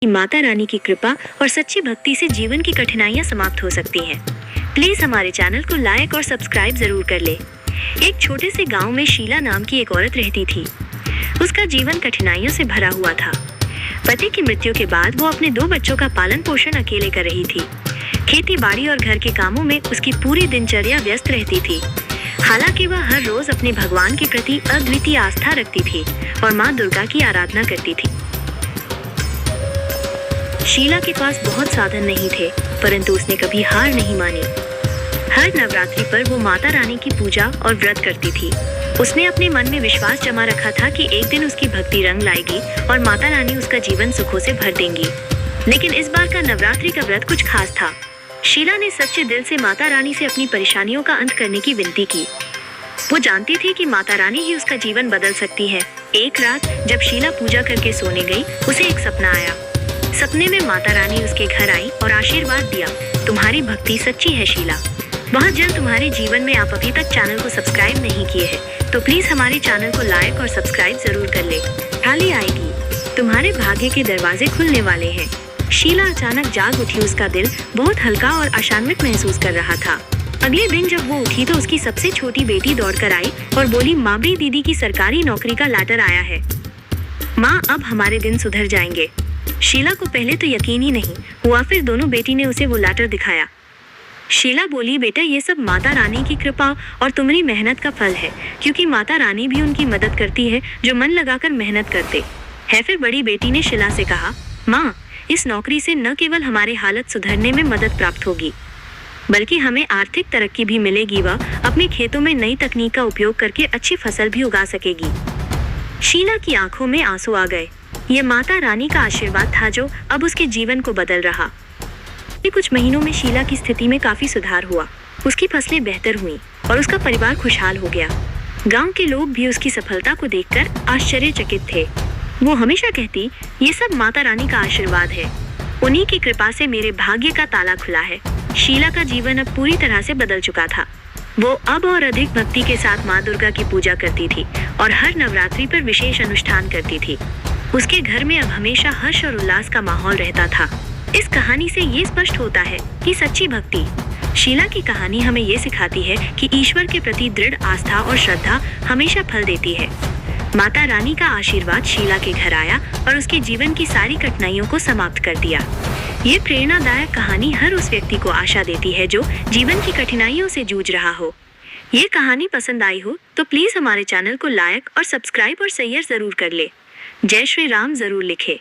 कि माता रानी की कृपा और सच्ची भक्ति से जीवन की कठिनाइयां समाप्त हो सकती हैं। प्लीज हमारे चैनल को लाइक और सब्सक्राइब जरूर कर ले। एक छोटे से गांव में शीला नाम की एक औरत रहती थी। उसका जीवन कठिनाइयों से भरा हुआ था। पति की मृत्यु के बाद वो अपने 2 बच्चों का पालन पोषण अकेले कर रही थी। खेती बाड़ी और घर के कामों में उसकी पूरी दिनचर्या व्यस्त रहती थी। हालांकि वह हर रोज अपने भगवान के प्रति अद्वितीय आस्था रखती थी और माँ दुर्गा की आराधना करती थी। शीला के पास बहुत साधन नहीं थे, परंतु उसने कभी हार नहीं मानी। हर नवरात्रि पर वो माता रानी की पूजा और व्रत करती थी। उसने अपने मन में विश्वास जमा रखा था कि एक दिन उसकी भक्ति रंग लाएगी और माता रानी उसका जीवन सुखों से भर देंगी। लेकिन इस बार का नवरात्रि का व्रत कुछ खास था। शीला ने सच्चे दिल से माता रानी से अपनी परेशानियों का अंत करने की विनती की। वो जानती थी कि माता रानी ही उसका जीवन बदल सकती है। एक रात जब शीला पूजा करके सोने गई, उसे एक सपना आया। सपने में माता रानी उसके घर आई और आशीर्वाद दिया, तुम्हारी भक्ति सच्ची है शीला, बहुत जल्द तुम्हारे जीवन में। आप अभी तक चैनल को सब्सक्राइब नहीं किए हैं तो प्लीज हमारे चैनल को लाइक और सब्सक्राइब जरूर कर ले। खुशहाली आएगी, तुम्हारे भाग्य के दरवाजे खुलने वाले हैं। शीला अचानक जाग उठी। उसका दिल बहुत हल्का और आशान्वित महसूस कर रहा था। अगले दिन जब वो उठी तो उसकी सबसे छोटी बेटी दौड़कर आई और बोली, माबरी दीदी की सरकारी नौकरी का लेटर आया है। माँ, अब हमारे दिन सुधर जाएंगे। शीला को पहले तो यकीन ही नहीं हुआ, फिर दोनों बेटी ने उसे वो लेटर दिखाया। शीला बोली, बेटा ये सब माता रानी की कृपा और तुम्हारी मेहनत का फल है, क्योंकि माता रानी भी उनकी मदद करती है जो मन लगाकर मेहनत करते हैं। फिर बड़ी बेटी ने शीला से कहा, माँ, इस नौकरी से न केवल हमारी हालत सुधरने में मदद प्राप्त होगी, बल्कि हमें आर्थिक तरक्की भी मिलेगी। वह अपने खेतों में नई तकनीक का उपयोग करके अच्छी फसल भी उगा सकेगी। शीला की आंखों में आंसू आ गए। ये माता रानी का आशीर्वाद था जो अब उसके जीवन को बदल रहा। कुछ महीनों में शीला की स्थिति में काफी सुधार हुआ। उसकी फसलें बेहतर हुईं और उसका परिवार खुशहाल हो गया। गांव के लोग भी उसकी सफलता को देखकर आश्चर्यचकित थे। वो हमेशा कहती, ये सब माता रानी का आशीर्वाद है, उन्हीं की कृपा से मेरे भाग्य का ताला खुला है। शीला का जीवन अब पूरी तरह से बदल चुका था। वो अब और अधिक भक्ति के साथ माँ दुर्गा की पूजा करती थी और हर नवरात्रि पर विशेष अनुष्ठान करती थी। उसके घर में अब हमेशा हर्ष और उल्लास का माहौल रहता था। इस कहानी से ये स्पष्ट होता है कि सच्ची भक्ति। शीला की कहानी हमें ये सिखाती है कि ईश्वर के प्रति दृढ़ आस्था और श्रद्धा हमेशा फल देती है। माता रानी का आशीर्वाद शीला के घर आया और उसके जीवन की सारी कठिनाइयों को समाप्त कर दिया। ये प्रेरणादायक कहानी हर उस व्यक्ति को आशा देती है जो जीवन की कठिनाइयों से जूझ रहा हो। ये कहानी पसंद आई हो तो प्लीज हमारे चैनल को लाइक और सब्सक्राइब और शेयर जरूर कर ले। जय श्री राम जरूर लिखे।